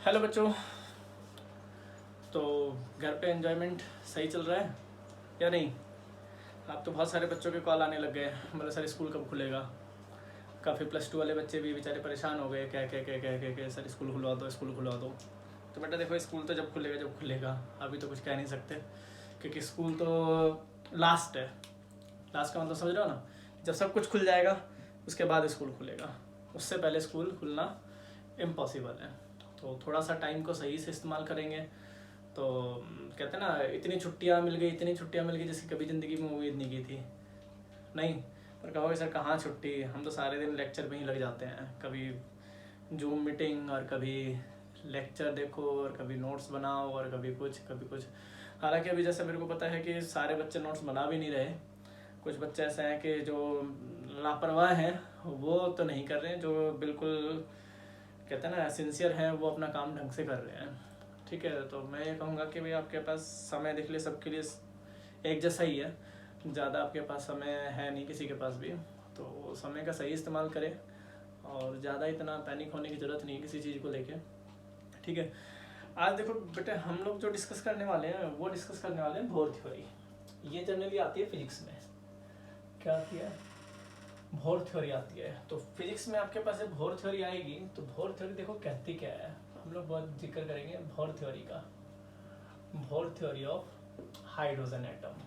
Hello बच्चों। तो घर पे एंजॉयमेंट सही चल रहा है या नहीं? अब तो बहुत सारे बच्चों के कॉल आने लग गए, मतलब सर स्कूल कब खुलेगा। काफ़ी +2 वाले बच्चे भी बेचारे परेशान हो गए, कह सर स्कूल खुलवा दो, स्कूल खुलवा दो। तो बेटा देखो, स्कूल तो जब खुलेगा, अभी तो कुछ कह नहीं सकते, क्योंकि स्कूल तो लास्ट है। लास्ट का मतलब समझ रहे हो ना, जब सब कुछ खुल जाएगा उसके बाद स्कूल खुलेगा, उससे पहले स्कूल खुलना इम्पॉसिबल है। तो थोड़ा सा टाइम को सही से इस्तेमाल करेंगे तो कहते हैं ना, इतनी छुट्टियाँ मिल गई जैसे कभी ज़िंदगी में उम्मीद नहीं की थी। नहीं, पर कहोगे सर कहाँ छुट्टी, हम तो सारे दिन लेक्चर में ही लग जाते हैं, कभी जूम मीटिंग और कभी लेक्चर देखो और कभी नोट्स बनाओ और कभी कुछ। हालांकि अभी जैसे मेरे को पता है कि सारे बच्चे नोट्स बना भी नहीं रहे, कुछ बच्चे ऐसे हैं कि जो लापरवाह हैं वो तो नहीं कर रहे हैं, जो बिल्कुल कहते हैं ना सिंसियर हैं वो अपना काम ढंग से कर रहे हैं। ठीक है, तो मैं ये कहूँगा कि भाई आपके पास समय देख लिए सबके लिए एक जैसा ही है, ज़्यादा आपके पास समय है नहीं किसी के पास भी, तो समय का सही इस्तेमाल करें और ज़्यादा इतना पैनिक होने की ज़रूरत नहीं किसी चीज़ को लेके। ठीक है, आज देखो बेटे, हम लोग जो डिस्कस करने वाले हैं वो डिस्कस करने वाले हैं बोर थ्योरी। ये जनरली आती है फिजिक्स में। क्या आती है? बोर थ्योरी आती है। तो फिजिक्स में आपके पास जब बोर थ्योरी आएगी तो बोर थ्योरी देखो कहती क्या है, हम लोग बहुत जिक्र करेंगे बोर थ्योरी का। Bore theory of hydrogen atom.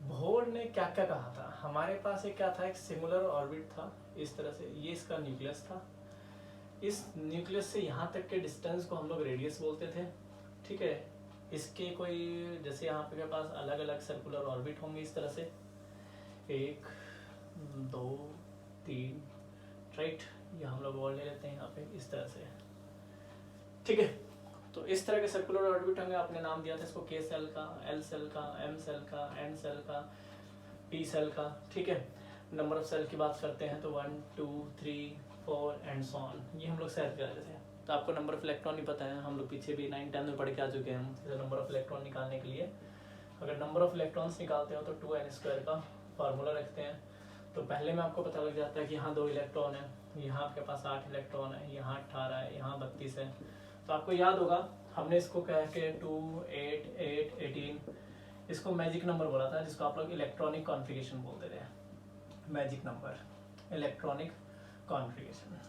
Bore ने क्या क्या कहा था, हमारे पास एक क्या था, एक सिंगुलर ऑर्बिट था इस तरह से, ये इसका न्यूक्लियस था, इस न्यूक्लियस से यहाँ तक के डिस्टेंस को हम लोग रेडियस बोलते थे। ठीक है, इसके कोई जैसे यहाँ पे के पास अलग अलग सर्कुलर ऑर्बिट होंगे इस तरह से, 1 2 3, राइट, ये हम लोग और ले लेते हैं यहाँ पे इस तरह से। ठीक है, तो इस तरह के सर्कुलर ऑर्बिट होंगे, आपने नाम दिया था इसको K सेल का, L सेल का, M सेल का, N सेल का, P सेल का। ठीक है, नंबर ऑफ सेल की बात करते हैं तो 1 2 3 4 एंड सो ऑन, ये हम लोग सेट कर रहे थे। तो आपको नंबर ऑफ इलेक्ट्रॉन नहीं पता है, हम लोग पीछे भी 9 10 में पढ़ के आ चुके हैं। हम नंबर ऑफ इलेक्ट्रॉन निकालने के लिए अगर नंबर ऑफ इलेक्ट्रॉन्स निकालते हो तो 2n² का फार्मूला रखते हैं। तो पहले में आपको पता लग जाता है कि यहाँ 2 इलेक्ट्रॉन है, यहाँ आपके पास 8 इलेक्ट्रॉन है, यहाँ 18 है, यहाँ 32 है। तो आपको याद होगा हमने इसको कह के 2 8 8 18 इसको मैजिक नंबर बोला था, जिसको आप लोग इलेक्ट्रॉनिक कॉन्फ़िगरेशन बोलते थे। Magic number, electronic configuration.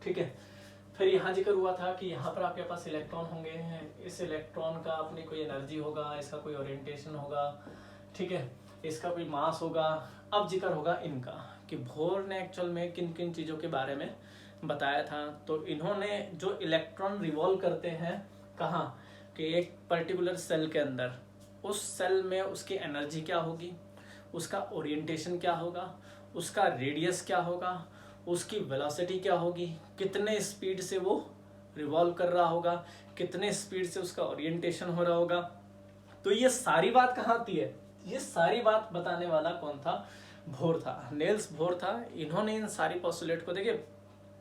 ठीक है, फिर यहाँ जिक्र हुआ था कि यहाँ पर आपके पास इलेक्ट्रॉन होंगे, इस इलेक्ट्रॉन का अपनी कोई एनर्जी होगा, इसका कोई ओरिएंटेशन होगा। ठीक है, इसका कोई मास होगा। अब जिक्र होगा इनका कि बोर ने एक्चुअल में किन किन चीज़ों के बारे में बताया था। तो इन्होंने जो इलेक्ट्रॉन रिवॉल्व करते हैं कहाँ, कि एक पर्टिकुलर सेल के अंदर, उस सेल में उसकी एनर्जी क्या होगी, उसका ओरिएंटेशन क्या होगा, उसका रेडियस क्या होगा, उसकी वेलोसिटी क्या होगी, कितने स्पीड से वो रिवॉल्व कर रहा होगा, कितने स्पीड से उसका ओरिएंटेशन हो रहा होगा। तो ये सारी बात कहाँ आती है, ये सारी बात बताने वाला कौन था? बोर था, नेल्स बोर था। इन्होंने इन सारी पोस्टुलेट को, देखिए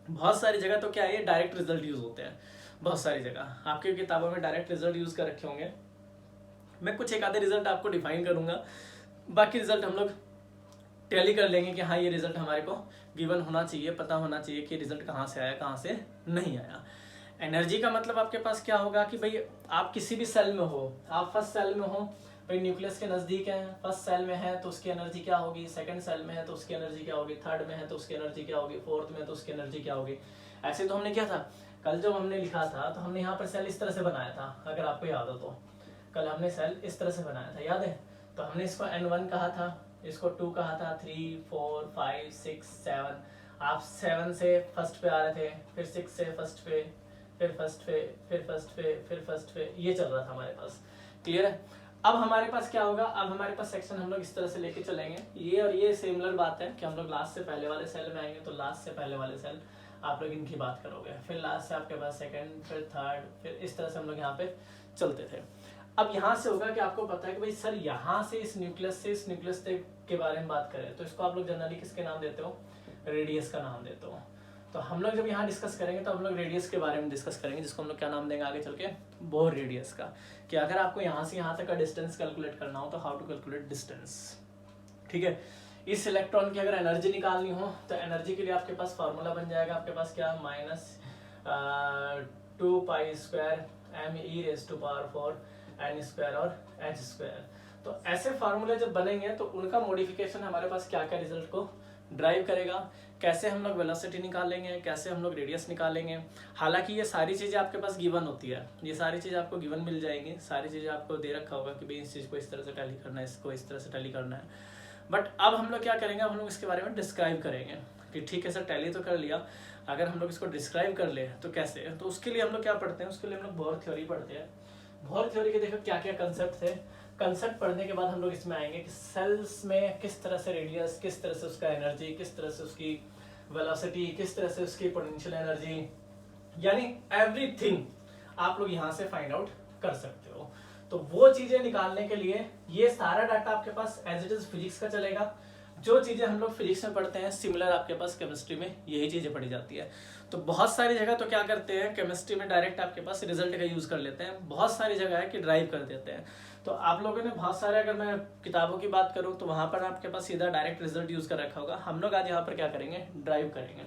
बहुत सारी जगह तो क्या है, ये डायरेक्ट रिजल्ट यूज होते हैं, बहुत सारी जगह आपकी किताबों में डायरेक्ट रिजल्ट यूज कर रखे होंगे। मैं कुछ एक आधे रिजल्ट आपको डिफाइन करूंगा, बाकी रिजल्ट हम लोग टैली कर लेंगे कि हाँ ये रिजल्ट हमारे को गिवन होना चाहिए, पता होना चाहिए कि रिजल्ट कहाँ से आया कहाँ से नहीं आया। एनर्जी का मतलब आपके पास क्या होगा कि भाई आप किसी भी सेल में हो, आप फर्स्ट सेल में हो, भाई न्यूक्लियस के नज़दीक है, फर्स्ट सेल में है तो उसकी एनर्जी क्या होगी, सेकंड सेल में है तो उसकी एनर्जी क्या होगी, थर्ड में है तो उसकी एनर्जी क्या होगी, फोर्थ में तो उसकी एनर्जी क्या होगी। ऐसे तो हमने क्या था, कल जब हमने लिखा था तो हमने यहाँ पर सेल इस तरह से बनाया था, अगर आपको याद हो तो कल हमने सेल इस तरह से बनाया था, याद है? तो हमने इसको N1 कहा था, इसको 2 कहा था, 3 4 5 6 7, आप 7 से फर्स्ट पे आ रहे थे, फिर 6 से फर्स्ट पे, फिर फर्स्ट पे, फिर फर्स्ट पे, फिर फर्स्ट पे, ये चल रहा था हमारे पास। क्लियर है? अब हमारे पास क्या होगा, अब हमारे पास सेक्शन हम लोग इस तरह से लेके चलेंगे। ये और ये सिमिलर बात है कि हम लोग लास्ट से पहले वाले सेल में आएंगे, तो लास्ट से पहले वाले सेल आप लोग इनकी बात करोगे, फिर लास्ट से आपके पास सेकंड, फिर थर्ड, फिर इस तरह से हम लोग यहाँ पे चलते थे। अब यहाँ से होगा कि आपको पता है कि भाई सर यहाँ से इस न्यूक्लियस के बारे में बात करें तो इसको आप लोग जनरली किसके नाम देते हो, रेडियस का नाम देते हो। तो हम लोग जब यहाँ डिस्कस करेंगे तो हम लोग रेडियस के बारे में डिस्कस करेंगे, जिसको हम लोग क्या नाम देंगे आगे चल के, बोर रेडियस का। कि अगर आपको यहाँ से यहाँ तक का डिस्टेंस कैलकुलेट करना हो तो हाउ टू कैलकुलेट डिस्टेंस। ठीक है, इस इलेक्ट्रॉन की अगर एनर्जी निकालनी हो तो एनर्जी के लिए आपके पास फार्मूला बन जाएगा, आपके पास क्या, 2 pi square m e raise to power 4 n square और एच स्क्वायर। तो ऐसे फार्मूले जब बनेंगे तो उनका मॉडिफिकेशन हमारे पास क्या क्या रिजल्ट को ड्राइव करेगा, कैसे हम लोग वेलोसिटी निकालेंगे, कैसे हम लोग रेडियस निकालेंगे। हालांकि ये सारी चीज़ें आपके पास गिवन होती है, ये सारी चीज़ें आपको गिवन मिल जाएंगी, सारी चीज़ें आपको दे रखा होगा कि भाई इस चीज़ को इस तरह से टैली करना है, इसको इस तरह से टैली करना है। बट अब हम लोग क्या करेंगे, हम लोग इसके बारे में डिस्क्राइब करेंगे कि ठीक है सर टैली तो कर लिया, अगर हम लोग इसको डिस्क्राइब कर ले तो कैसे। तो उसके लिए हम लोग क्या पढ़ते हैं, उसके लिए हम लोग बोर थ्योरी पढ़ते हैं। बोर थ्योरी के देखो क्या क्या कंसेप्ट थे। कंसेप्ट पढ़ने के बाद हम लोग इसमें आएंगे कि सेल्स में किस तरह से रेडियस, किस तरह से उसका एनर्जी, किस तरह से उसकी वेलोसिटी, किस तरह से उसकी पोटेंशियल एनर्जी, यानी एवरीथिंग आप लोग यहाँ से फाइंड आउट कर सकते हो। तो वो चीजें निकालने के लिए ये सारा डाटा आपके पास एज इट इज फिजिक्स का चलेगा। जो चीजें हम लोग फिजिक्स में पढ़ते हैं सिमिलर आपके पास केमिस्ट्री में यही चीजें पढ़ी जाती है। तो बहुत सारी जगह तो क्या करते हैं, केमिस्ट्री में डायरेक्ट आपके पास रिजल्ट का यूज कर लेते हैं, बहुत सारी जगह है कि ड्राइव कर देते हैं। तो आप लोगों ने बहुत सारे, अगर मैं किताबों की बात करूं तो वहां पर आपके पास सीधा डायरेक्ट रिजल्ट यूज कर रखा होगा। हम लोग आज यहाँ पर क्या करेंगे, ड्राइव करेंगे।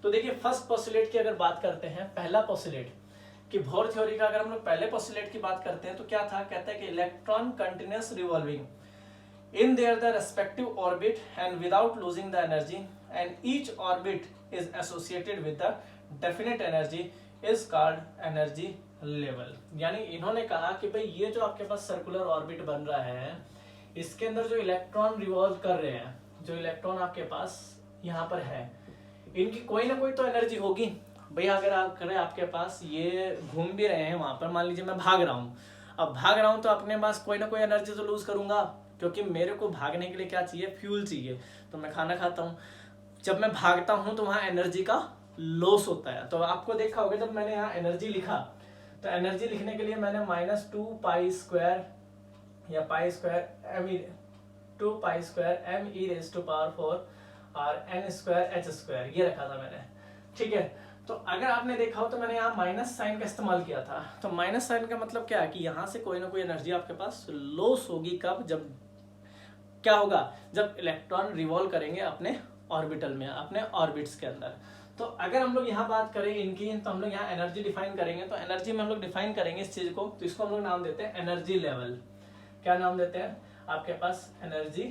तो देखिए फर्स्ट पोस्टुलेट की अगर बात करते हैं, पहला पोस्टुलेट कि बोर थ्योरी का अगर हम लोग पहले पोस्टुलेट की बात करते हैं तो क्या था, कहता है कि electron continuous revolving in their respective orbit and without losing the energy, and each orbit is associated with the definite energy is called energy level। यानी इन्होंने कहा कि भाई ये जो आपके पास सर्कुलर ऑर्बिट बन रहा है, इसके अंदर जो इलेक्ट्रॉन रिवॉल्व कर रहे हैं, जो इलेक्ट्रॉन आपके पास यहाँ पर है, इनकी कोई ना कोई तो एनर्जी होगी। भाई अगर आप करें आपके पास ये घूम भी रहे हैं वहां पर, मान लीजिए मैं भाग रहा हूँ, अब भाग रहा हूँ तो अपने पास कोई ना कोई एनर्जी तो लूज करूंगा, क्योंकि मेरे को भागने के लिए क्या चाहिए, फ्यूल चाहिए। तो मैं खाना खाता हूँ, जब मैं भागता हूँ तो वहां एनर्जी का लॉस होता है। तो आपको देखा होगा जब मैंने यहाँ एनर्जी लिखा, तो एनर्जी लिखने के लिए मैंने -2 पाई स्क्वायर या pi square m e 2 pi square m e raise to power 4 और एन स्क्वायर एच स्क्वायर ये रखा था मैंने, ठीक है। तो अगर आपने देखा हो तो मैंने यहाँ माइनस साइन का इस्तेमाल किया था। तो माइनस साइन का मतलब क्या है कि यहाँ से कोई ना कोई एनर्जी आपके पास लॉस होगी। कब, जब क्या होगा, जब इलेक्ट्रॉन रिवॉल्व करेंगे अपने ऑर्बिटल में, अपने ऑर्बिट्स के अंदर। तो अगर हम लोग यहाँ बात करें इनकी, तो हम लोग यहाँ एनर्जी डिफाइन करेंगे। तो एनर्जी में हम लोग डिफाइन करेंगे इस चीज को, तो इसको हम लोग नाम देते हैं एनर्जी लेवल। क्या नाम देते हैं आपके पास, एनर्जी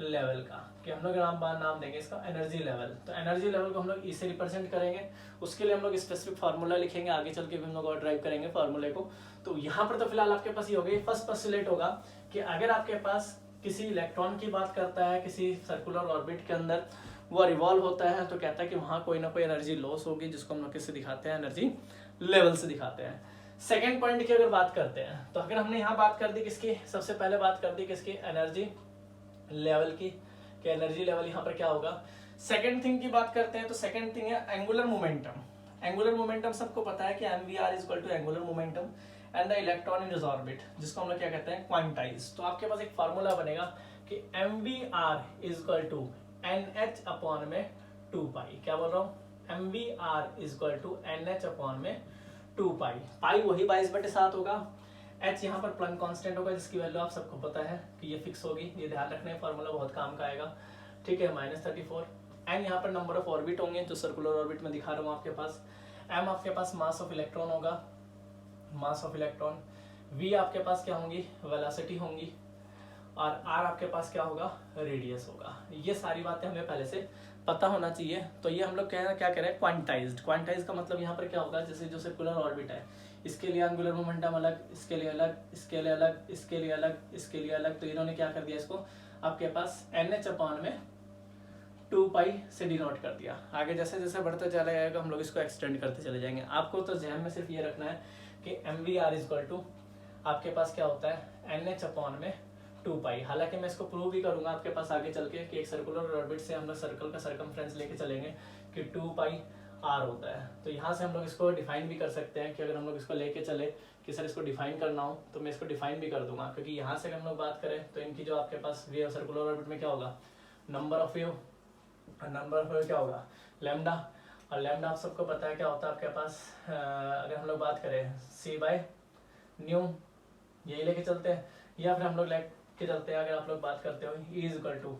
लेवल का, कि हम लोग नाम देंगे इसका एनर्जी लेवल। तो एनर्जी लेवल को हम लोग इसे रिप्रेजेंट करेंगे, उसके लिए हम लोग स्पेसिफिक फार्मूला लिखेंगे, आगे चल के भी हम लोग और ड्राइव करेंगे फार्मूले को। तो यहाँ पर तो फिलहाल आपके पास ये हो गई। फर्स्ट पोस्टुलेट होगा कि अगर आपके पास किसी इलेक्ट्रॉन की बात करता है किसी सर्कुलर ऑर्बिट के अंदर, वो रिवॉल्व होता है, तो कहता है कि वहां कोई ना कोई एनर्जी लॉस होगी, जिसको हम लोग किससे दिखाते हैं, एनर्जी लेवल से दिखाते हैं। सेकेंड पॉइंट की अगर बात करते हैं, तो अगर हमने यहाँ बात कर दी किसकी, सबसे पहले बात कर दी किसकी, एनर्जी लेवल की, कि एनर्जी लेवल यहाँ पर क्या होगा। सेकेंड थिंग की बात करते हैं, तो सेकेंड थिंग है एंगुलर मोमेंटम। एंगुलर मोमेंटम सबको पता है कि mvr is equal to angular momentum and the electron in his orbit, जिसको हम लोग क्या कहते हैं, क्वांटाइज। तो आपके पास एक फार्मूला बनेगा कि mvr is equal to nh upon में 2 पाई। क्या बोल रहा हूँ, mvr is equal to nh upon में 2 पाई। पाई वही 22/7 होगा, h यहाँ पर प्लैंक कांस्टेंट होगा, जिसकी वैल्यू आप सबको पता है कि ये फिक्स होगी, ये ध्यान रखने फार्मूला बहुत काम का आएगा, ठीक है। -34 एन यहाँ पर नंबर ऑफ ऑर्बिट होंगे, जो सर्कुलर ऑर्बिट में दिखा रहा हूँ आपके पास। m आपके पास मास ऑफ इलेक्ट्रॉन होगा, मास ऑफ इलेक्ट्रॉन। v आपके पास क्या होंगी, वेलोसिटी होंगी, और r आपके पास क्या होगा, रेडियस होगा। ये सारी बातें हमें पहले से पता होना चाहिए। तो ये हम लोग क्या कह रहे हैं, क्वांटाइज्ड। क्वांटाइज का मतलब यहाँ पर क्या होगा, जैसे जो सर्कुलर ऑर्बिट है, इसके लिए एंगुलर मोमेंटम अलग, इसके लिए अलग, इसके लिए अलग, इसके लिए अलग, इसके लिए अलग। तो इन्होंने क्या कर दिया, इसको आपके पास NH अपॉन में 2 पाई से डिनोट कर दिया। आगे जैसे जैसे बढ़ते चले जाएगा हम लोग इसको एक्सटेंड करते चले जाएंगे। आपको तो ध्यान में सिर्फ ये रखना है कि mvr इज इक्वल टू आपके पास क्या होता है, NH अपॉन में 2 पाई। हालांकि मैं इसको प्रूव भी करूंगा आपके पास आगे चल के कि एक सर्कुलर ऑर्बिट से हम लोग सर्कल का सर्कमफ्रेंस लेके चलेंगे कि 2 पाई r होता है। तो यहाँ से हम लोग इसको डिफाइन भी कर सकते हैं कि अगर हम लोग इसको लेके चले कि सर इसको डिफाइन करना हो, तो मैं इसको डिफाइन भी कर दूंगा। क्योंकि यहाँ से अगर हम लोग बात करें तो इनकी जो आपके पास वेव सर्कुलर ऑर्बिट में क्या होगा, number of wave, number of wave क्या होगा, लैम्डा। और लैम्डा आप सबको पता है क्या होता है आपके पास, अगर हम लोग बात करें c/न्यू, यही लेके चलते हैं, या फिर हम लोग लेके चलते हैं अगर आप लोग बात करते हो E इज इक्वल टू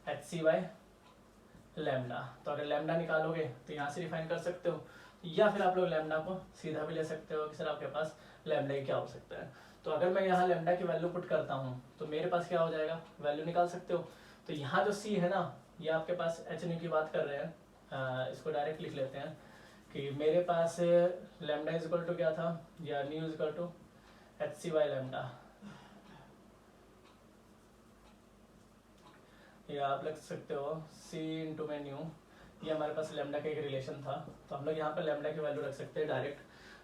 hc/लैम्डा। तो अगर लैम्डा निकालोगे तो यहाँ से डिफाइन कर सकते हो। या फिर आप लोग लैम्डा को सीधा भी ले सकते हो कि सर आपके पास लैम्डा ही क्या हो सकता है। तो अगर मैं यहाँ लैम्डा की वैल्यू पुट करता हूँ तो मेरे पास क्या हो जाएगा, वैल्यू निकाल सकते हो। तो यहाँ जो सी है ना, ये आपके पास एच न्यू की बात कर रहे हैं, इसको डायरेक्ट लिख लेते हैं कि मेरे पास लैम्डा इज इक्वल टू क्या था, या nu is equal to h c by lambda, या आप लिख सकते हो सी इंटू में न्यू। ये हमारे पास लैम्डा का एक रिलेशन था, तो हम लोग यहाँ पर लैम्डा की वैल्यू रख सकते हैं डायरेक्ट,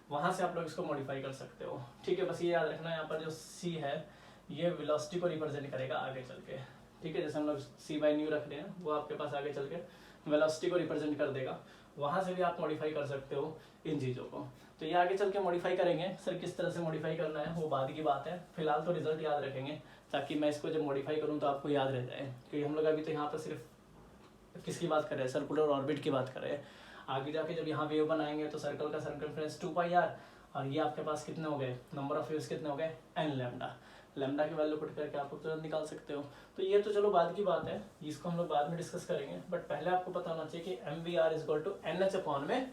वहाँ से आप लोग इसको मॉडिफाई कर सकते हो। ठीक है, बस ये याद रखना, यहाँ पर जो सी है ये वेलोसिटी को रिप्रेजेंट करेगा आगे चल के। ठीक है, जैसे हम लोग सी बाई न्यू रख रहे हैं, वो आपके पास आगे चल के वेलोसिटी को रिप्रेजेंट कर देगा, वहाँ से भी आप मॉडिफाई कर सकते हो इन चीज़ों को। तो ये आगे चल के मॉडिफाई करेंगे, सर किस तरह से मॉडिफाई करना है वो बाद की बात है, फिलहाल तो रिजल्ट याद रखेंगे ताकि मैं इसको जब मॉडिफाई करूँ तो आपको याद रह जाए। क्योंकि हम लोग अभी तो यहाँ पर सिर्फ किसकी बात कर रहे हैं, सर्कुलर ऑर्बिट की बात कर रहे हैं। आगे जाके जब यहाँ वेव बनाएंगे तो सर्कल का सर्कमफ्रेंस 2πr, और ये आपके पास कितने हो गए, नंबर ऑफ वेव्स कितने हो गए, n लैम्डा। लैम्डा की वैल्यू पुट करके आप तुरंत निकाल सकते हो। तो ये तो चलो बाद की बात है, इसको हम लोग बाद में डिस्कस करेंगे, बट पहले आपको पता होना चाहिए कि MVR equal to NH upon में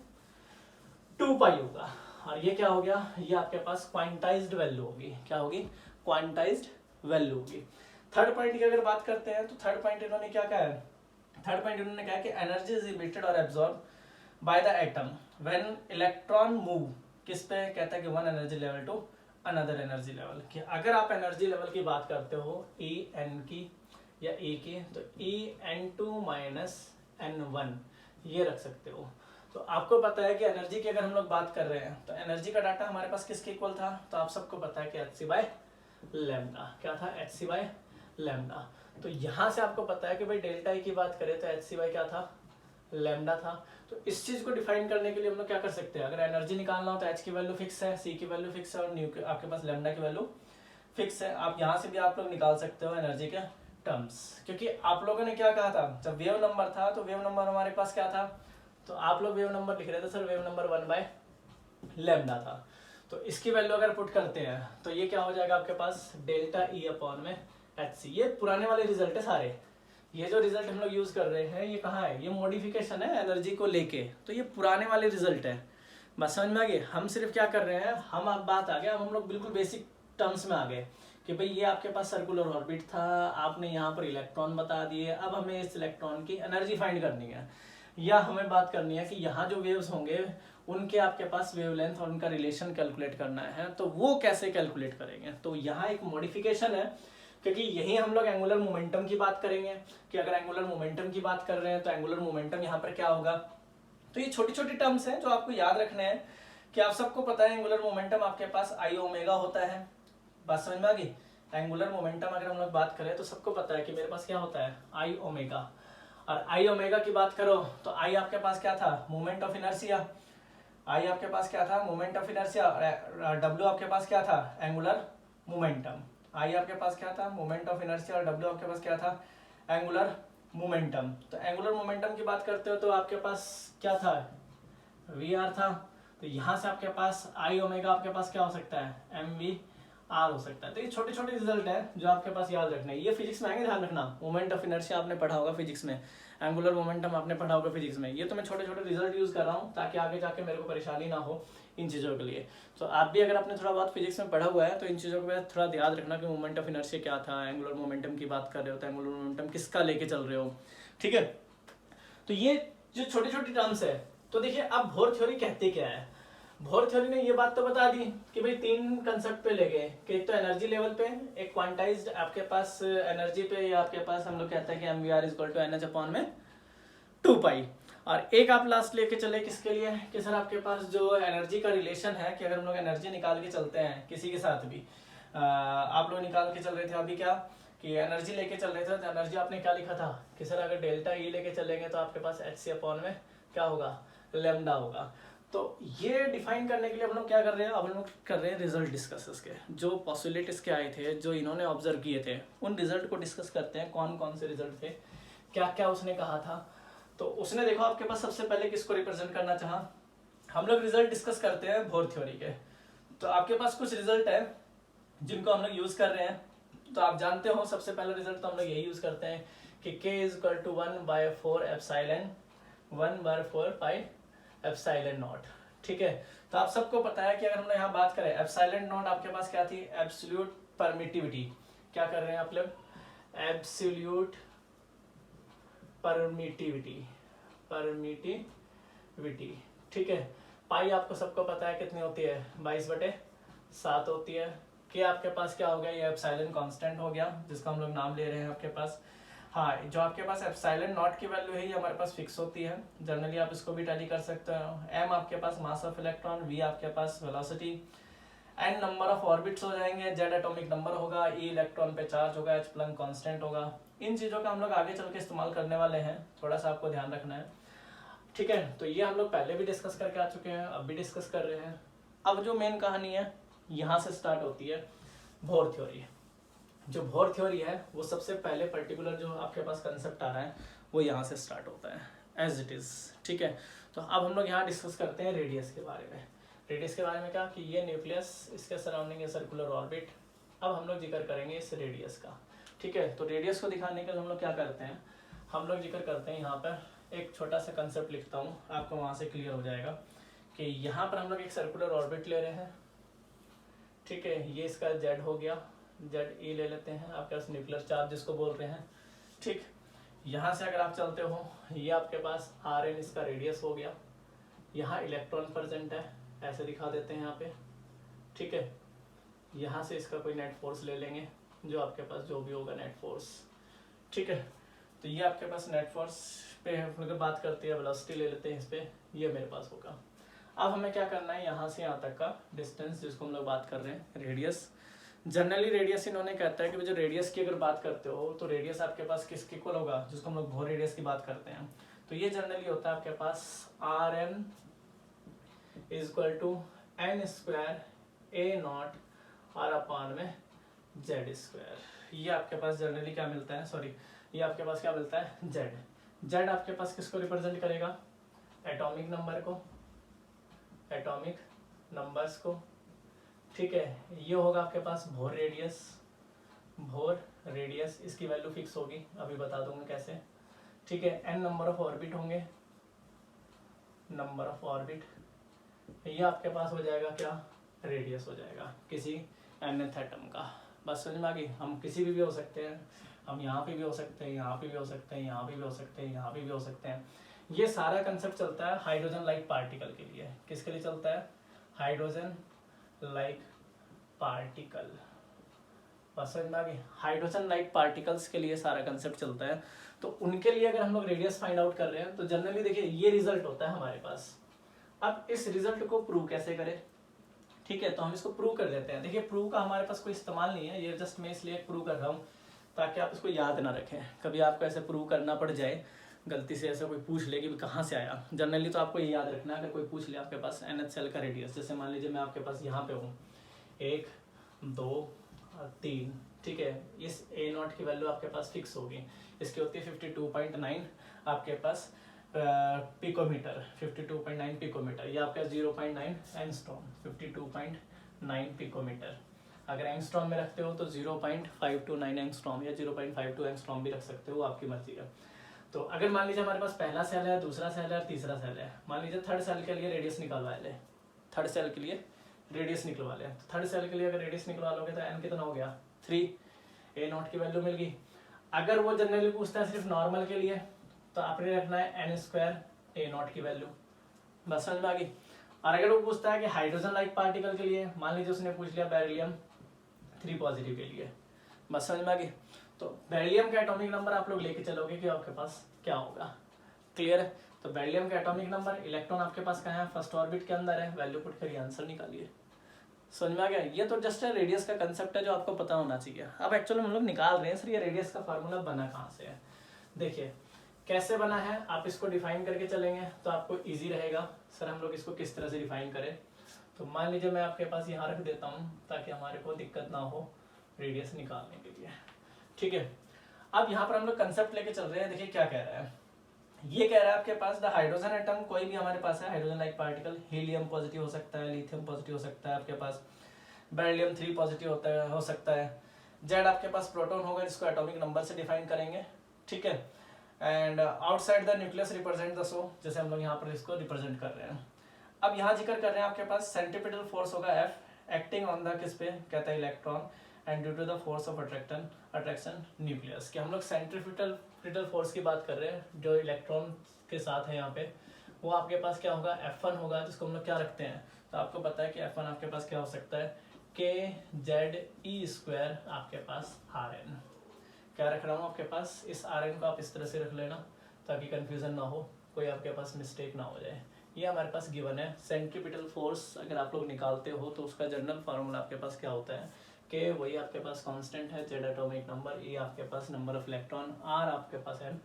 2π होगा। और ये क्या हो गया, ये आपके पास क्वांटाइज्ड वैल्यू होगी, क्या होगी, क्वांटाइज्ड वैल्यू होगी। थर्ड पॉइंट की अगर बात करते हैं तो थर्ड पॉइंट इन्होंने क्या कहा है, थर्ड पॉइंट इन्होंने कहा कि एनर्जी इज इमिटेड और absorb by the atom when electron move, किस पे, कहता है कि one energy level to another energy level. कि अगर आप एनर्जी लेवल की बात करते हो En की या A की, तो En2 माइनस N1 ये रख सकते हो। तो आपको पता है कि एनर्जी की अगर हम लोग बात कर रहे हैं तो एनर्जी का डाटा हमारे पास किसके इक्वल था, तो आप सबको पता है कि HC बाय लैम्डा, क्या था, HC बाय लैम्डा। तो यहाँ से आपको पता है कि भाई डेल्टा ई की बात करें तो HC बाय क्या था, लैम्डा था। तो इस चीज को डिफाइन करने के लिए हम लोग क्या कर सकते हैं, अगर एनर्जी निकालना हो तो H की वैल्यू फिक्स है, C की वैल्यू फिक्स है, और न्यू आपके पास लैम्डा की वैल्यू फिक्स है। आप यहाँ से भी आप लोग निकाल सकते हो एनर्जी के टर्म्स, क्योंकि आप लोगों ने क्या कहा था, जब वेव नंबर था तो वेव नंबर हमारे पास क्या था, तो आप लोग वेव नंबर लिख रहे थे सर, वेव नंबर 1/λ था। तो इसकी वैल्यू अगर पुट करते हैं तो ये क्या हो जाएगा आपके पास, डेल्टा ई अपॉन में HC। ये पुराने वाले रिजल्ट है सारे, ये जो रिजल्ट हम लोग यूज कर रहे हैं ये कहाँ है, ये मॉडिफिकेशन है एनर्जी को लेके, तो ये पुराने वाले रिजल्ट है। बस समझ में आ गए, हम सिर्फ क्या कर रहे हैं, हम अब बात आ गया, हम लोग बिल्कुल बेसिक टर्म्स में आ गए कि भाई ये आपके पास सर्कुलर ऑर्बिट था, आपने यहाँ पर इलेक्ट्रॉन बता दिए, अब हमें इस इलेक्ट्रॉन की एनर्जी फाइंड करनी है, या हमें बात करनी है कि यहाँ जो वेव्स होंगे उनके आपके पास वेवलेंथ और उनका रिलेशन कैलकुलेट करना है, तो वो कैसे कैलकुलेट करेंगे। तो यहाँ एक मॉडिफिकेशन है, क्योंकि यही हम लोग एंगुलर मोमेंटम की बात करेंगे कि अगर एंगुलर मोमेंटम की बात कर रहे हैं तो एंगुलर मोमेंटम यहाँ पर क्या होगा। तो ये छोटी छोटी टर्म्स हैं जो आपको याद रखने हैं कि आप सबको पता है एंगुलर मोमेंटम आपके पास I ओमेगा होता है। बात समझ में आ गई, एंगुलर मोमेंटम अगर हम लोग बात करें तो सबको पता है कि मेरे पास क्या होता है, I ओमेगा। और I ओमेगा की बात करो तो I आपके पास क्या था, मोमेंट ऑफ इनर्शिया, I आपके पास क्या था, मोमेंट ऑफ इनर्शिया, और W आपके पास क्या था, एंगुलर मोमेंटम। I आपके पास क्या था, मोमेंट ऑफ इनर्शिया, और W आपके पास क्या था, एंगुलर मोमेंटम। तो एंगुलर मोमेंटम की बात करते हो तो आपके पास क्या था, VR था। तो यहाँ से आपके पास I ओमेगा आपके पास क्या हो सकता है, MVR हो सकता है। तो ये छोटे छोटे रिजल्ट है जो आपके पास याद रखना है, ये फिजिक्स में आएंगे, ध्यान रखना। मोमेंट ऑफ इनर्शिया आपने पढ़ा होगा फिजिक्स में, एंगुलर मोमेंटम आपने पढ़ा होगा फिजिक्स में। ये तो मैं छोटे छोटे रिजल्ट यूज कर रहा हूँ ताकि आगे जाके मेरे को परेशानी ना हो इन चीज़ों के लिए। तो आप भी अगर आपने थोड़ा बहुत फिजिक्स में पढ़ा हुआ है तो इन चीज़ों को थोड़ा याद रखना कि मोमेंट ऑफ इनर्शिया क्या था, एंगुलर मोमेंटम की बात कर रहे हो तो एंगुलर मोमेंटम किसका लेके चल रहे हो, ठीक है। तो ये जो छोटी छोटी टर्म्स है, तो देखिए अब बोर थ्योरी कहते क्या है। बोर थ्योरी ने ये बात तो बता दी कि भाई तीन कंसेप्ट पे ले गए कि एक तो एनर्जी लेवल पे, एक क्वांटाइज्ड आपके पास एनर्जी पे, या आपके पास हम लोग कहते हैं कि MVR equal to NH upon में 2π, और एक आप लास्ट लेके चले किसके लिए कि सर आपके पास जो एनर्जी का रिलेशन है कि अगर हम लोग एनर्जी निकाल के चलते हैं किसी के साथ भी, आप लोग निकाल के चल रहे थे अभी क्या कि एनर्जी लेके चल रहे थे, तो एनर्जी आपने क्या लिखा था कि सर अगर डेल्टा ई लेके चलेंगे तो आपके पास HC अपॉन में क्या होगा, लैम्डा होगा। तो ये डिफाइन करने के लिए हम लोग क्या कर रहे हैं, अब हम लोग कर रहे हैं रिजल्ट डिस्कस इसके, जो पॉसिबिलिटीज के आए थे, जो इन्होंने ऑब्जर्व किए थे, उन रिजल्ट को डिस्कस करते हैं। कौन कौन से रिजल्ट थे, क्या क्या उसने कहा था। तो उसने देखो आपके पास सबसे पहले किसको रिप्रेजेंट करना चाहा, हम लोग रिजल्ट डिस्कस करते हैं बोर थ्योरी के। तो आपके पास कुछ रिजल्ट है जिनको हम लोग यूज कर रहे हैं। तो आप जानते हो सबसे पहला रिजल्ट तो हम लोग यही यूज करते हैं कि K is equal to 1/4 epsilon 1/4 pi epsilon naught. ठीक है, तो आप सबको पता है कि अगर हम लोग यहाँ बात करें एप्सिलॉन नॉट आपके पास क्या थी, एब्सोल्यूट परमिटिविटी। क्या कर रहे हैं आप लोग, एब्सोल्यूट परमिटिविटी, परमिटिविटी। ठीक है, पाई आपको सबको पता है कितनी होती है, 22/7 होती है। कि आपके पास क्या हो गया, ये एप्सिलॉन कांस्टेंट हो गया जिसका हम लोग नाम ले रहे हैं आपके पास। हाँ, जो आपके पास एप्सिलॉन नॉट की वैल्यू है ये हमारे पास फिक्स होती है, जनरली आप इसको भी टैली कर सकते हो। एम आपके पास मास ऑफ इलेक्ट्रॉन, वी आपके पास velocity, N number of orbits हो जाएंगे, जेड एटॉमिक नंबर होगा, ई इलेक्ट्रॉन पे चार्ज होगा, एच प्लंक कांस्टेंट होगा। इन चीज़ों का हम लोग आगे चल के इस्तेमाल करने वाले हैं, थोड़ा सा आपको ध्यान रखना है। ठीक है, तो ये हम लोग पहले भी डिस्कस करके आ चुके हैं, अब भी डिस्कस कर रहे हैं। अब जो मेन कहानी है यहाँ से स्टार्ट होती है, बोहर थ्योरी। जो बोहर थ्योरी है वो सबसे पहले पर्टिकुलर जो आपके पास कंसेप्ट आ रहा है वो यहाँ से स्टार्ट होता है एज इट इज़। ठीक है, तो अब हम लोग यहाँ डिस्कस करते हैं रेडियस के बारे में। रेडियस के बारे में क्या कि ये न्यूक्लियस, इसके सराउंडिंग है सर्कुलर ऑर्बिट। अब हम लोग जिक्र करेंगे इस रेडियस का। ठीक है, तो रेडियस को दिखाने के लिए हम लोग क्या करते हैं, हम लोग जिक्र करते हैं यहाँ पर एक छोटा सा कंसेप्ट लिखता हूँ, आपको वहाँ से क्लियर हो जाएगा कि यहाँ पर हम लोग एक सर्कुलर ऑर्बिट ले रहे हैं। ठीक है, ये इसका जेड हो गया, जेड ई ले लेते हैं, आपके पास न्यूक्लियर चार्ज जिसको बोल रहे हैं। ठीक, यहाँ से अगर आप चलते हो, ये आपके पास आर एन इसका रेडियस हो गया, यहाँ इलेक्ट्रॉन प्रेजेंट है, ऐसे दिखा देते हैं यहाँ पे। ठीक है, यहाँ से इसका कोई नेट फोर्स ले लेंगे, जो आपके पास जो भी होगा नेट फोर्स। ठीक है, तो ये आपके पास नेट फोर्स पे अगर बात करते हैं, वेलोसिटी ले लेते हैं इस पे, ये मेरे पास होगा। अब हमें क्या करना है, यहाँ से यहाँ तक का डिस्टेंस जिसको हम लोग बात कर रहे हैं रेडियस। जनरली रेडियस इन्होंने कहता है कि जो रेडियस की अगर बात करते हो तो रेडियस आपके पास किसके इक्वल होगा, जिसको हम लोग बोहर रेडियस की बात करते हैं। तो ये जनरली होता है आपके पास r n is equal to n square a naught और अपान में जेड स्क्वायर। ये आपके पास जनरली क्या मिलता है, सॉरी ये आपके पास क्या मिलता है, जेड। जेड आपके पास किसको रिप्रेजेंट करेगा, एटॉमिक नंबर को, एटॉमिक नंबर्स को। ठीक है, ये होगा आपके पास बोहर रेडियस, बोहर रेडियस इसकी वैल्यू फिक्स होगी, अभी बता दूंगा कैसे। ठीक है, एन नंबर ऑफ ऑर्बिट होंगे, नंबर ऑफ ऑर्बिट, ये आपके पास हो जाएगा क्या, रेडियस हो जाएगा किसी nth एटम का। बस समझ में आ गई, हम किसी भी हो सकते हैं, हम यहाँ पे भी हो सकते हैं, यहाँ पे भी हो सकते हैं, यहाँ पे भी हो सकते हैं, यहाँ पे भी हो सकते हैं। ये सारा कंसेप्ट चलता है हाइड्रोजन लाइक पार्टिकल के लिए। किसके लिए चलता है, हाइड्रोजन लाइक पार्टिकल। बस समझ में आ गई, हाइड्रोजन लाइक पार्टिकल्स के लिए सारा कंसेप्ट चलता है। तो उनके लिए अगर हम लोग रेडियस फाइंड आउट कर रहे हैं तो जनरली देखिए ये रिजल्ट होता है हमारे पास। अब इस रिजल्ट को प्रूव कैसे करें, ठीक है, तो हम इसको प्रूव कर देते हैं। देखिए प्रूव का हमारे पास कोई इस्तेमाल नहीं है, ये जस्ट मैं इसलिए प्रूव कर रहा हूँ ताकि आप इसको याद ना रखें, कभी आपको ऐसे प्रूव करना पड़ जाए, गलती से ऐसा कोई पूछ ले कि कहाँ से आया। जनरली तो आपको ये याद रखना है, अगर कोई पूछ ले आपके पास NH सेल का रेडियस, जैसे मान लीजिए मैं आपके पास यहाँ पे हूँ 1 2 3, ठीक है, इस A0 की वैल्यू आपके पास फिक्स होगी, इसकी होती है 52.9 आपके पास पिकोमीटर, 52.9 पिकोमीटर, ये आपका 0.9 एंगस्ट्रॉम, 52.9 पिकोमीटर। अगर एंगस्ट्रॉम में रखते हो तो 0.529 एंगस्ट्रॉम या 0.52 एंगस्ट्रॉम भी रख सकते हो, आपकी मर्जी है। तो अगर मान लीजिए हमारे पास पहला सेल है, दूसरा सेल है और तीसरा सेल है, मान लीजिए थर्ड सेल के लिए रेडियस निकलवा ले, थर्ड सेल के लिए रेडियस निकलवा ले, तो थर्ड सेल के लिए अगर रेडियस निकलवा लोगे तो n कितना हो गया 3, A0 की वैल्यू मिल गई। अगर वो जनरली पूछता है सिर्फ नॉर्मल के लिए तो आपने रखना है n स्क्वायर A0 की वैल्यू, बस समझ में आ गई। और अगर वो पूछता है कि हाइड्रोजन लाइक पार्टिकल के लिए, मान लीजिए उसने पूछ लिया बेरिलियम 3 पॉजिटिव के लिए, बस समझ में आ गई। तो बेरिलियम का एटॉमिक नंबर आप लोग लेके चलोगे कि आपके पास क्या होगा, क्लियर है। तो बेरिलियम का एटॉमिक नंबर, इलेक्ट्रॉन आपके पास कहाँ है, फर्स्ट ऑर्बिट के अंदर है, वैल्यू पुट करिए, आंसर निकालिए। समझ में आ गया, ये तो जस्ट रेडियस का कंसेप्ट है जो आपको पता होना चाहिए। अब एक्चुअली हम लोग निकाल रहे हैं सर ये रेडियस का फार्मूला बना कहाँ से है। देखिए कैसे बना है, आप इसको डिफाइन करके चलेंगे तो आपको इजी रहेगा, सर हम लोग इसको किस तरह से डिफाइन करें। तो मान लीजिए मैं आपके पास यहाँ रख देता हूँ ताकि हमारे को दिक्कत ना हो रेडियस निकालने के लिए, ठीक है। अब यहाँ पर हम लोग कंसेप्ट लेके चल रहे हैं, देखिए क्या कह रहा है, ये कह रहा है आपके पास द हाइड्रोजन एटम, कोई भी हमारे पास है hydrogen like particle, helium positive हो सकता है, लिथियम पॉजिटिव हो सकता है, आपके पास बेरिलियम 3 पॉजिटिव होता है, हो सकता है, जेड आपके पास प्रोटॉन होगा जिसको एटॉमिक नंबर से डिफाइन करेंगे, ठीक है। And outside the nucleus represent the so, जैसे हम लोग यहाँ पर इसको रिप्रेजेंट कर रहे हैं। अब यहाँ जिक्र कर रहे हैं आपके पास सेंट्रीपिटल फोर्स होगा F, एक्टिंग ऑन द किस पे, कहता है electron, and due to the force of attraction nucleus. कि हम लोग सेंट्रीपिटल फोर्स की बात कर रहे हैं जो इलेक्ट्रॉन के साथ है यहाँ पे, वो आपके पास क्या होगा, F1 होगा, जिसको हम लोग क्या रखते हैं, तो आपको पता है कि F1 आपके पास क्या हो सकता है, kZe² आपके पास Rn। क्या रख रहा हूँ आपके पास, इस Rn को आप इस तरह से रख लेना ताकि कंफ्यूजन ना हो, कोई आपके पास मिस्टेक ना हो जाए। ये हमारे पास गिवन है। सेंट्रीपिटल फोर्स अगर आप लोग निकालते हो तो उसका जनरल फार्मूला आपके पास क्या होता है, कि वही आपके पास कांस्टेंट है, Z एटॉमिक नंबर, E आपके पास नंबर ऑफ इलेक्ट्रॉन, R आपके पास है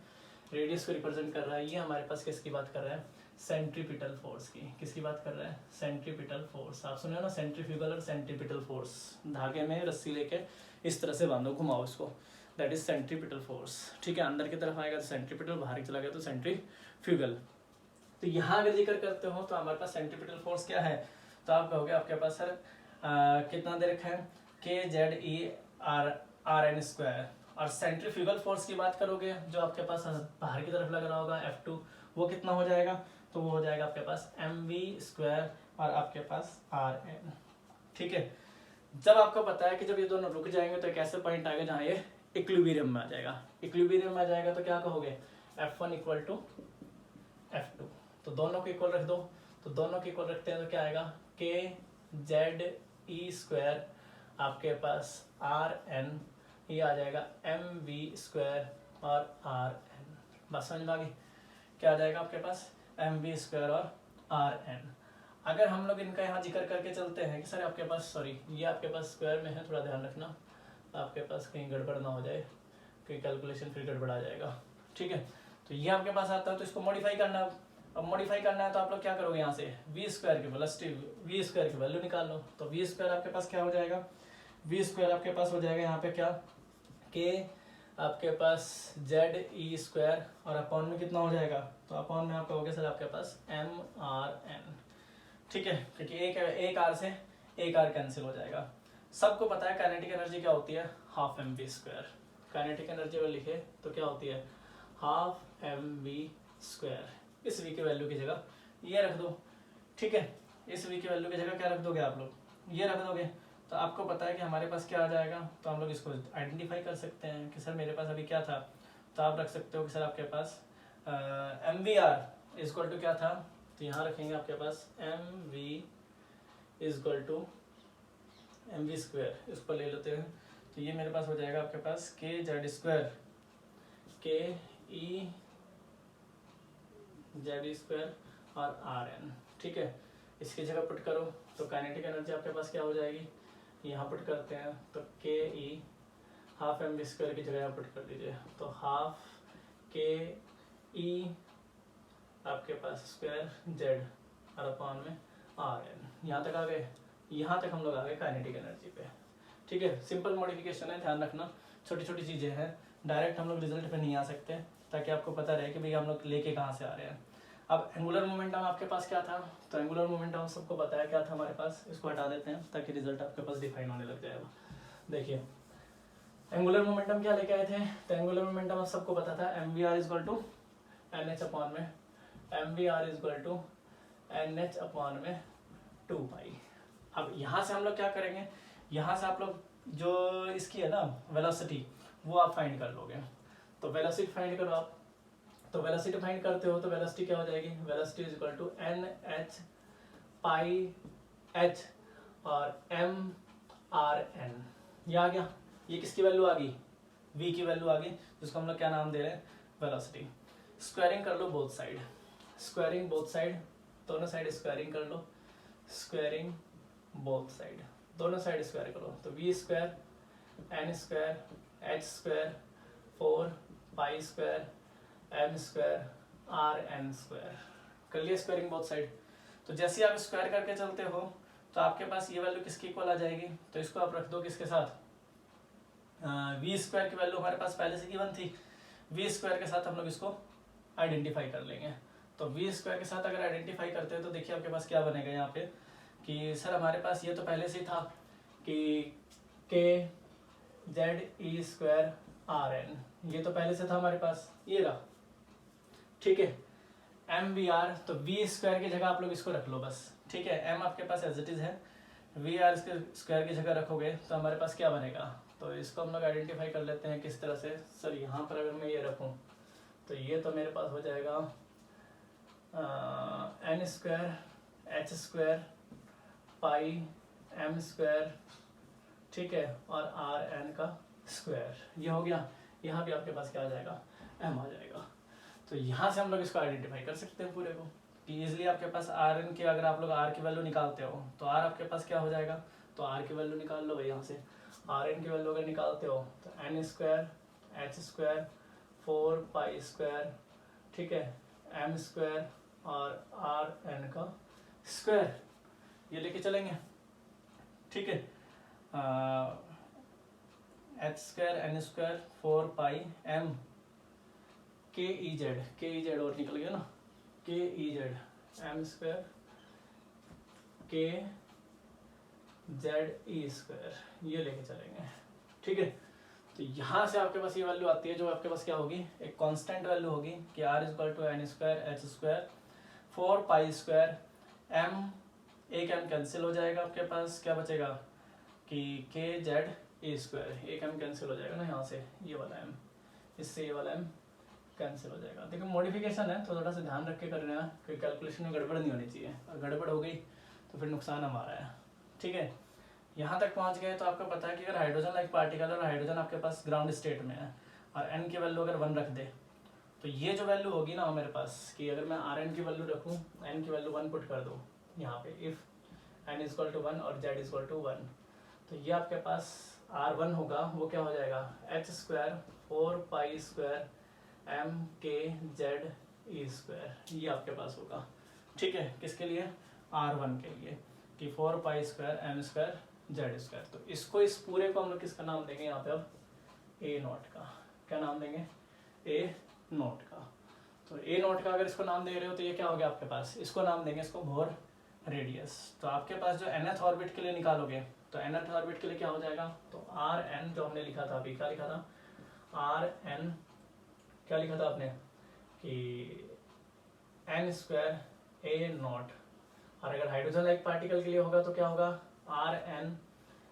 रेडियस को रिप्रेजेंट कर रहा है। ये हमारे पास किसकी बात कर रहा है, सेंट्रीपिटल फोर्स की। किसकी बात कर रहा है, सेंट्रीपिटल फोर्स। आप सुने हो ना, सेंट्रीफ्यूगल और सेंट्रीपिटल फोर्स, धागे में रस्सी लेके इस तरह से बांधो, घुमाओ इसको, दैट इज सेंट्रीपिटल फोर्स। ठीक है, अंदर की तरफ आएगा तो सेंट्रीपिटल, बाहर चला गया तो सेंट्रीफ्यूगल। तो यहाँ अगर जिक्र करते हो तो हमारे पास सेंट्रीपिटल फोर्स क्या है, तो आप कहोगे आपके पास सर कितना दे रखा है, kZe² और सेंट्रीफ्यूगल फोर्स की बात करोगे जो आपके पास बाहर की तरफ लग रहा होगा F2, वो कितना हो जाएगा, तो वो हो जाएगा आपके पास mv² और आपके पास Rn। ठीक है, जब आपको पता है कि जब ये दोनों रुक जाएंगे तो एक ऐसे पॉइंट आएगा जहाँ ये इक्विलिब्रियम में आ जाएगा। इक्विलिब्रियम में आ जाएगा तो क्या कहोगे, F1 = F2, तो दोनों को इक्वल रख दो। तो दोनों को इक्वल रखते हैं तो क्या आएगा, kZe² आपके पास Rn, ये आ जाएगा mv² और Rn। बस समझ में आ गई, क्या आ जाएगा आपके पास, mv² और Rn। अगर हम लोग इनका यहाँ जिक्र करके चलते हैं कि सर आपके पास, सॉरी ये आपके पास स्क्वायर में है, थोड़ा ध्यान रखना आपके पास कहीं गड़बड़ ना हो जाए, कहीं कैलकुलेशन फिर गड़बड़ा जाएगा। ठीक है, तो ये आपके पास आता है तो इसको मॉडिफाई करना। अब मॉडिफाई करना है तो आप लोग क्या करोगे, यहाँ से v² की वेलोसिटी, v² की वैल्यू निकाल लो। तो v² आपके पास क्या हो जाएगा, v² आपके पास हो जाएगा यहाँ पे क्या, k आपके पास Ze² और अपॉन में कितना हो जाएगा, तो अपॉन में आप कहोगे सर आपके पास mRn। ठीक है, क्योंकि एक R से एक R कैंसिल हो जाएगा। सबको पता है काइनेटिक एनर्जी क्या होती है, ½ mv²। काइनेटिक एनर्जी अगर लिखे तो क्या होती है, ½ mv²। इस v की वैल्यू की जगह ये रख दो। ठीक है, इस v की वैल्यू की जगह क्या रख दोगे आप लोग, ये रख दोगे, तो आपको पता है कि हमारे पास क्या आ जाएगा। तो हम लोग इसको आइडेंटिफाई कर सकते हैं कि सर मेरे पास अभी क्या था, तो आप रख सकते हो कि सर आपके पास mvr = क्या था, तो यहाँ रखेंगे आपके पास mv = mv², इसको ले लेते हैं। तो ये मेरे पास हो जाएगा आपके पास kZ² kEZ² और Rn। ठीक है, इसकी जगह पुट करो तो काइनेटिक एनर्जी आपके पास क्या हो जाएगी, यहाँ पुट करते हैं तो ke ½ mv² की जगह यहाँ पुट कर दीजिए, तो ½ ke आपके पास स्क्वायर z और अपॉन में Rn। यहाँ तक आ गए, यहाँ तक हम लोग आ गए काइनेटिक एनर्जी पे। ठीक है, सिंपल मॉडिफिकेशन है, ध्यान रखना छोटी छोटी चीज़ें हैं, डायरेक्ट हम लोग रिजल्ट पे नहीं आ सकते, ताकि आपको पता रहे कि भाई हम लोग लेके कहाँ से आ रहे हैं। अब एंगुलर मोमेंटम आपके पास क्या था, तो एंगुलर मोमेंटम सबको पता है क्या था हमारे पास, इसको हटा देते हैं ताकि रिजल्ट आपके पास डिफाइन होने लग जाएगा। देखिए एंगुलर मोमेंटम क्या लेके आए थे, तो एंगुलर मोमेंटम आप सबको पता था mvr = nh अपॉन में mvr = nh अपॉन में 2π। अब यहाँ से हम लोग क्या करेंगे, यहाँ से आप लोग जो इसकी है ना वेलोसिटी, वो आप फाइंड कर लोगे। तो वेलोसिटी फाइंड करो आप, तो वेलोसिटी फाइंड करते हो तो वेलोसिटी क्या हो जाएगी, वेलोसिटी = nh πh और mRn। ये आ गया, ये किसकी वैल्यू आ गई, v की वैल्यू आ गई, जिसको हम लोग क्या नाम दे रहे हैं, वेलोसिटी। स्क्वायरिंग कर लो both side, squaring both side, दोनों साइड स्क्वायरिंग कर लो, स्क्वायरिंग बोथ साइड, दोनों साइड स्क्वायर करो, तो v² n² h² 4π² m² Rn²। कर लिया स्क्वायरिंग बोथ साइड। तो जैसे आप स्क्वायर करके चलते हो तो आपके पास ये वैल्यू किसकी इक्वल आ जाएगी, तो इसको आप रख दो किसके साथ, v² की वैल्यू हमारे पास पहले से गिवन थी, v² के साथ हम लोग इसको आइडेंटिफाई कर लेंगे। तो v² के साथ अगर आइडेंटिफाई करते हैं तो देखिए आपके पास क्या बनेगा यहाँ पे, कि सर हमारे पास ये तो पहले से था कि kZe² Rn, ये तो पहले से था हमारे पास, ये रहा ठीक है, एम वी आर, तो वी स्क्वायर की जगह आप लोग इसको रख लो बस, ठीक है। एम आपके पास एज इट इज है, वी आर इसके स्क्वायर की जगह रखोगे तो हमारे पास क्या बनेगा, तो इसको हम लोग आइडेंटिफाई कर लेते हैं किस तरह से। सर यहाँ पर अगर मैं ये रखूँ तो ये तो मेरे पास हो जाएगा n square h square pi m square, ठीक है, और आर एन का स्क्वायर, ये हो गया। यहाँ भी आपके पास क्या आ जाएगा, एम आ जाएगा। तो यहाँ से हम लोग इसको आइडेंटिफाई कर सकते हैं पूरे को कि इजिली आपके पास आर एन की, अगर आप लोग आर की वैल्यू निकालते हो तो आर आपके पास क्या हो जाएगा, तो आर की वैल्यू निकाल लो भाई। यहाँ से आर एन की वैल्यू अगर निकालते हो तो n square h square 4 pi square, ठीक है, एम स्क्वायर और आर एन का स्क्वायर, ये लेके चलेंगे, ठीक है। H square n square 4 pi m k e Z और निकल गया ना, k e Z m square k Z e square, ये लेके चलेंगे, ठीक है। तो यहाँ से आपके पास ये वैल्यू आती है जो आपके पास क्या होगी, एक कांस्टेंट वैल्यू होगी कि r equal to n square h square 4 pi square m, एक एम कैंसिल हो जाएगा, आपके पास क्या बचेगा कि के जेड ए स्क्वायर, एक एम कैंसिल हो जाएगा ना यहाँ से, ये वाला एम इससे ये वाला एम कैंसिल हो जाएगा। देखो मॉडिफिकेशन है तो थोड़ा सा ध्यान रख के कर रहे हैं, कोई कैलकुलेशन में गड़बड़ नहीं होनी चाहिए, और गड़बड़ हो गई तो फिर नुकसान हमारा है, ठीक है। यहाँ तक पहुँच गए तो आपको पता है कि अगर हाइड्रोजन लाइक पार्टिकल और हाइड्रोजन आपके पास ग्राउंड स्टेट में है और एन की वैल्यू अगर 1 रख दे तो ये जो वैल्यू होगी ना मेरे पास, कि अगर मैं आर एन की वैल्यू रखूँ, एन की वैल्यू 1 पुट कर दूँ यहाँ पे, if n is equal to 1 और जेड इज इक्वल टू 1, तो ये आपके पास R1 होगा, वो क्या हो जाएगा h square 4 pi square m k Z e square, ये आपके पास होगा, ठीक है। किसके लिए, R1 के लिए, कि 4 pi square m square Z square. तो इसको, इस पूरे को हम लोग किसका नाम देंगे यहाँ पे अब, ए नॉट का। क्या नाम देंगे, ए नॉट का। तो ए नॉट का अगर इसको नाम दे रहे हो तो ये क्या हो गया आपके पास, इसको नाम देंगे इसको बोर रेडियस। तो आपके पास जो nth ऑर्बिट के लिए निकालोगे तो nth ऑर्बिट के लिए क्या हो जाएगा, तो आर एन जो हमने लिखा था अभी, क्या लिखा था, आर एन, क्या लिखा था आपने कि एन स्क्वायर ए नॉट, और अगर हाइड्रोजन लाइक पार्टिकल के लिए होगा तो क्या होगा r n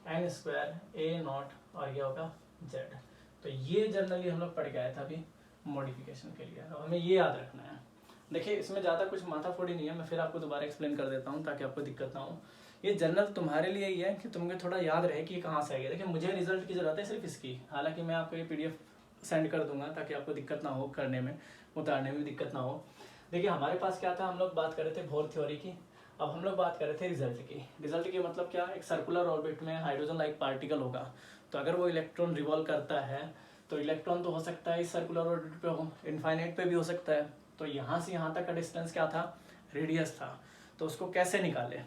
n square a naught, और ये होगा जेड। तो ये जनरली हम लोग पढ़ के आए थे अभी मॉडिफिकेशन के लिए, अब हमें ये याद रखना है। देखिए इसमें ज़्यादा कुछ माथाफोड़ी नहीं है, मैं फिर आपको दोबारा एक्सप्लेन कर देता हूँ ताकि आपको दिक्कत ना हो। ये जनरल तुम्हारे लिए ही है कि तुम्हें थोड़ा याद रहे कि ये कहाँ से आएगा। देखिए मुझे रिजल्ट की ज़रूरत है सिर्फ इसकी, हालांकि मैं आपको ये पीडीएफ सेंड कर दूंगा ताकि आपको दिक्कत ना हो, करने में उतारने में दिक्कत ना हो। देखिए हमारे पास क्या था, हम लोग बात कर रहे थे बोर थ्योरी की, अब हम लोग बात कर रहे थे रिजल्ट की। रिजल्ट की मतलब क्या, एक सर्कुलर ऑर्बिट में हाइड्रोजन लाइक पार्टिकल होगा, तो अगर वो इलेक्ट्रॉन रिवॉल्व करता है तो इलेक्ट्रॉन तो हो सकता है इस सर्कुलर ऑर्बिट पे हो, इनफाइनाइट पे भी हो सकता है। तो यहाँ से यहाँ तक का डिस्टेंस क्या था, रेडियस था। तो उसको कैसे निकाले,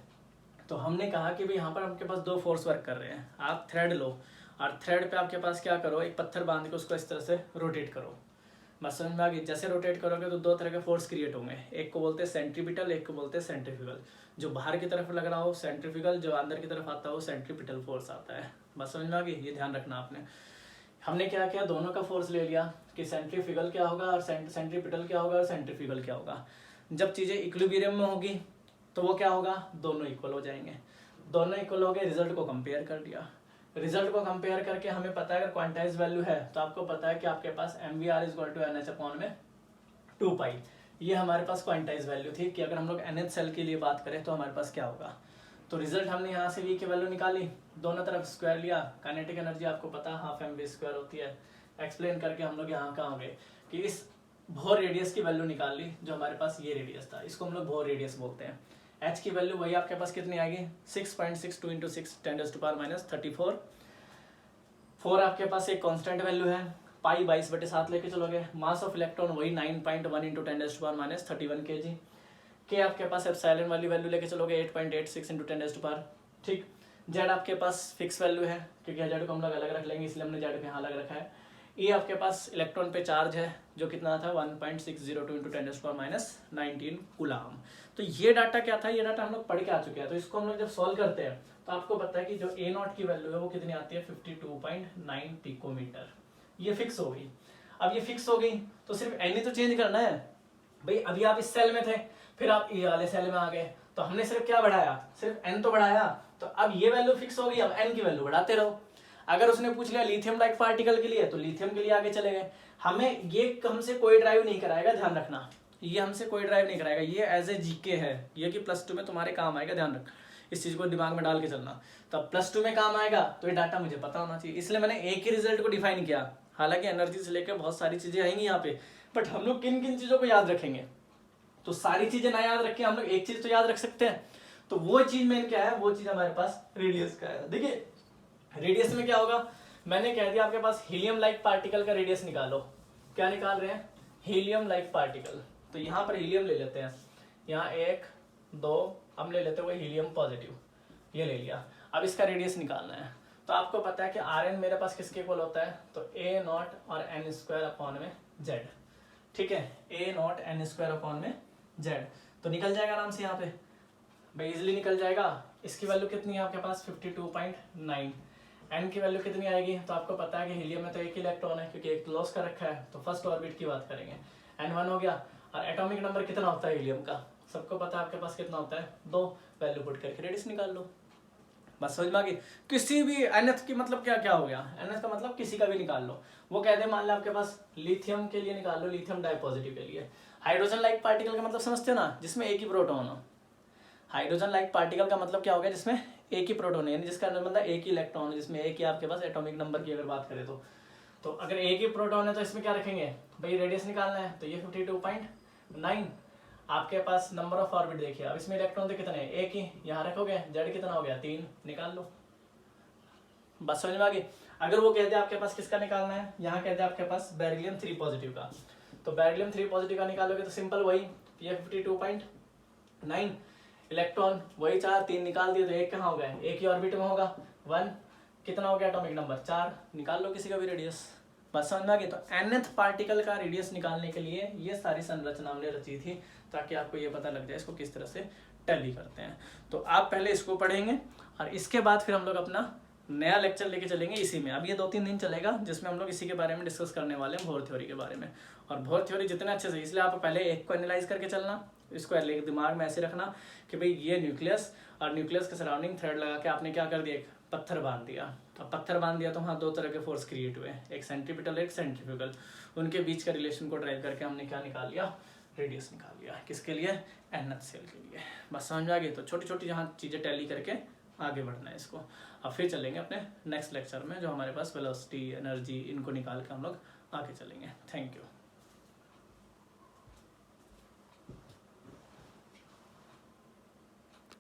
तो हमने कहा कि भाई यहाँ पर आपके पास 2 फोर्स वर्क कर रहे हैं, आप थ्रेड लो और थ्रेड पे आपके पास क्या करो, एक पत्थर बांध के उसको इस तरह से रोटेट करो। बस समझ में आ गई, जैसे रोटेट करोगे तो 2 तरह के फोर्स क्रिएट होंगे, एक को बोलते हैं सेंट्रीपिटल, एक को बोलते हैं सेंट्रीफ्यूगल। जो बाहर की तरफ लग रहा हो सेंट्रीफ्यूगल, जो अंदर की तरफ आता हो सेंट्रीपिटल फोर्स आता है। बस समझ में आ गई, ये ध्यान रखना आपने। हमने क्या किया, दोनों का फोर्स ले लिया कि सेंट्रीफ्यूगल क्या होगा और सेंट्रीपिटल क्या होगा और सेंट्रीफ्यूगल क्या होगा। जब चीज़ें इक्विलिब्रियम में होगी तो वो क्या होगा, दोनों इक्वल हो जाएंगे। दोनों इक्वल हो गए, रिजल्ट को कंपेयर कर दिया। रिजल्ट को कंपेयर करके हमें पता है अगर क्वांटाइज वैल्यू है तो आपको पता है कि आपके पास M V R is equal to N H upon में 2 पाई, ये हमारे पास क्वांटाइज वैल्यू थी कि अगर हम लोग एनएच सेल के लिए बात करें तो हमारे पास क्या होगा। तो रिजल्ट हमने यहाँ से वी की वैल्यू निकाली, दोनों तरफ स्क्वायर लिया, काइनेटिक एनर्जी आपको पता हाफ एम वी स्क्वायर होती है। एक्सप्लेन करके हम लोग यहाँ कहाँ गए कि इस बोर रेडियस की वैल्यू निकाल ली, जो हमारे पास ये रेडियस था, इसको हम लोग बोर रेडियस बोलते हैं। एच की वैल्यू वही आपके पास कितनी आएगी, 6.62 × 6 10⁻⁻34। 4 आपके पास एक कांस्टेंट वैल्यू है, पाई 22/7 लेके चलोगे। मास ऑफ इलेक्ट्रॉन वही 9.1 × 10⁻31 kg। के आपके पास एप्सिलॉन वाली वैल्यू लेके चलोगे 8.86 × 10⁻, ठीक। जेड आपके पास फिक्स वैल्यू है क्योंकि जेड को हम लोग अलग रख लेंगे, इसलिए हमने जेड को यहाँ अलग रखा है। ये आपके पास इलेक्ट्रॉन पे चार्ज है जो कितना था 1.602 × 10⁻19 कूलाम। तो ये डाटा क्या था, ये डाटा हम लोग पढ़ के आ चुके हैं। तो इसको हम लोग जब सॉल्व करते हैं तो आपको पता है कि जो ए नॉट की वैल्यू है वो कितनी आती है 52.9 पिकोमीटर। ये फिक्स हो गई। अब ये फिक्स हो गई तो सिर्फ एन ही तो चेंज करना है, भाई अभी आप इस सेल में थे, फिर आप ये वाले सेल में आ गए, तो हमने सिर्फ क्या बढ़ाया, सिर्फ n तो बढ़ाया, तो अब ये वैल्यू फिक्स होगी, अब n की वैल्यू बढ़ाते रहो। अगर उसने पूछ लिया लिथियम लाइक पार्टिकल के लिए, तो लिथियम के लिए आगे चले गए। हमें ये हमसे कोई ड्राइव नहीं कराएगा, ध्यान रखना, ये हमसे कोई ड्राइव नहीं कराएगा, ये एज ए जीके है, ये कि +2 में तुम्हारे काम आएगा, ध्यान रख, इस चीज को दिमाग में डाल के चलना। तो +2 में काम आएगा, तो ये डाटा मुझे पता होना चाहिए, इसलिए मैंने एक ही रिजल्ट को डिफाइन किया। हालांकि एनर्जी से लेकर बहुत सारी चीजें आएंगी यहाँ पे, बट हम लोग किन किन चीजों को याद रखेंगे, तो सारी चीजें ना याद रखें, हम लोग एक चीज तो याद रख सकते हैं। तो वो चीज मेन क्या है, वो चीज हमारे पास रेडियस का है। देखिए रेडियस में क्या होगा, मैंने कह दिया आपके पास हीलियम लाइक पार्टिकल का रेडियस निकालो। क्या निकाल रहे हैं, हीलियम लाइक पार्टिकल। तो यहाँ पर हीलियम ले लेते हैं, यहाँ 1 2, हम ले लेते हैं वो हीलियम पॉजिटिव, ये ले लिया। अब इसका रेडियस निकालना है, तो आपको पता है कि Rn मेरे पास किसके इक्वल होता है, तो a नॉट और n² z, ठीक है, a नॉट n² z, तो निकल जाएगा आराम से यहाँ पे भाई, इजिली निकल जाएगा। इसकी वैल्यू कितनी है आपके पास 52.9, n की वैल्यू कितनी आएगी, तो आपको पता है कि हीलियम में तो एक इलेक्ट्रॉन है, क्योंकि एक लॉस का रखा है, तो फर्स्ट ऑर्बिट की बात करेंगे, n1 हो गया। और एटॉमिक नंबर कितना होता है हीलियम का, सबको पता है आपके पास कितना होता है 2, वैल्यू पुट करके रेडियस निकाल लो, बस समझ में आ गई। किसी भी nth की मतलब क्या क्या हो गया, nth का मतलब किसी का भी निकाल लो। वो कहते हैं मान लो आपके पास लिथियम के लिए निकाल लो, लिथियम डाइपॉजिटिव के लिए। हाइड्रोजन लाइक पार्टिकल का मतलब समझते हो ना, जिसमें एक ही प्रोटॉन हो। हाइड्रोजन लाइक पार्टिकल का मतलब क्या हो गया, जिसमें एक ही प्रोटॉन है, यानी जिसका मतलब एक ही इलेक्ट्रॉन है, जिसमें एक ही आपके पास एटॉमिक नंबर की अगर बात करें तो अगर एक ही प्रोटॉन है तो इसमें क्या रखेंगे भाई, रेडियस निकालना है, तो ये 52.9 आपके पास नंबर ऑफ ऑर्बिट देखिए। अब इसमें इलेक्ट्रॉन तो कितने हैं, एक ही, यहाँ रखोगे, जेड कितना हो गया 3, निकाल लो, बस समझ में आ गई। अगर वो कहते हैं आपके पास किसका निकालना है, यहाँ कहते हैं आपके पास बेरिलियम 3 पॉजिटिव का, तो बेरिलियम 3 पॉजिटिव का निकालोगे तो सिंपल वही, ये 52.9 इलेक्ट्रॉन, वही 4 3 निकाल दिए, तो एक कहाँ हो गया, एक ही ऑर्बिट में होगा 1, कितना हो गया एटॉमिक नंबर 4, निकाल लो किसी का भी रेडियस, बस समझ में आ गई। तो nth पार्टिकल का रेडियस निकालने के लिए ये सारी संरचना हमने रची थी, ताकि आपको ये पता लग जाए इसको किस तरह से टैली करते हैं। तो आप पहले इसको पढ़ेंगे, और इसके बाद फिर हम लोग अपना नया लेक्चर लेके चलेंगे इसी में। अब ये 2-3 दिन चलेगा, जिसमें हम लोग इसी के बारे में डिस्कस करने वाले हैं, बोर थ्योरी के बारे में। और बोर थ्योरी जितने अच्छे से, इसलिए आप पहले एक को एनालाइज करके चलना, इसको दिमाग में ऐसे रखना कि भाई ये न्यूक्लियस, और न्यूक्लियस के सराउंडिंग थ्रेड लगा के आपने क्या कर दिया, एक पत्थर बांध दिया। तो पत्थर बांध दिया तो वहाँ 2 तरह के फोर्स क्रिएट हुए, एक सेंट्रीपिटल एक सेंट्रीफ्यूगल, उनके बीच का रिलेशन को ड्राइव करके हमने क्या निकाल लिया, रेडियस निकाल लिया, किसके लिए, nth सेल के लिए, बस समझ में आ गई। तो छोटी छोटी जहाँ चीज़ें टैली करके आगे बढ़ना है इसको। अब फिर चलेंगे अपने नेक्स्ट लेक्चर में, जो हमारे पास वेलोसिटी, एनर्जी, इनको निकाल के हम लोग आगे चलेंगे। Thank you.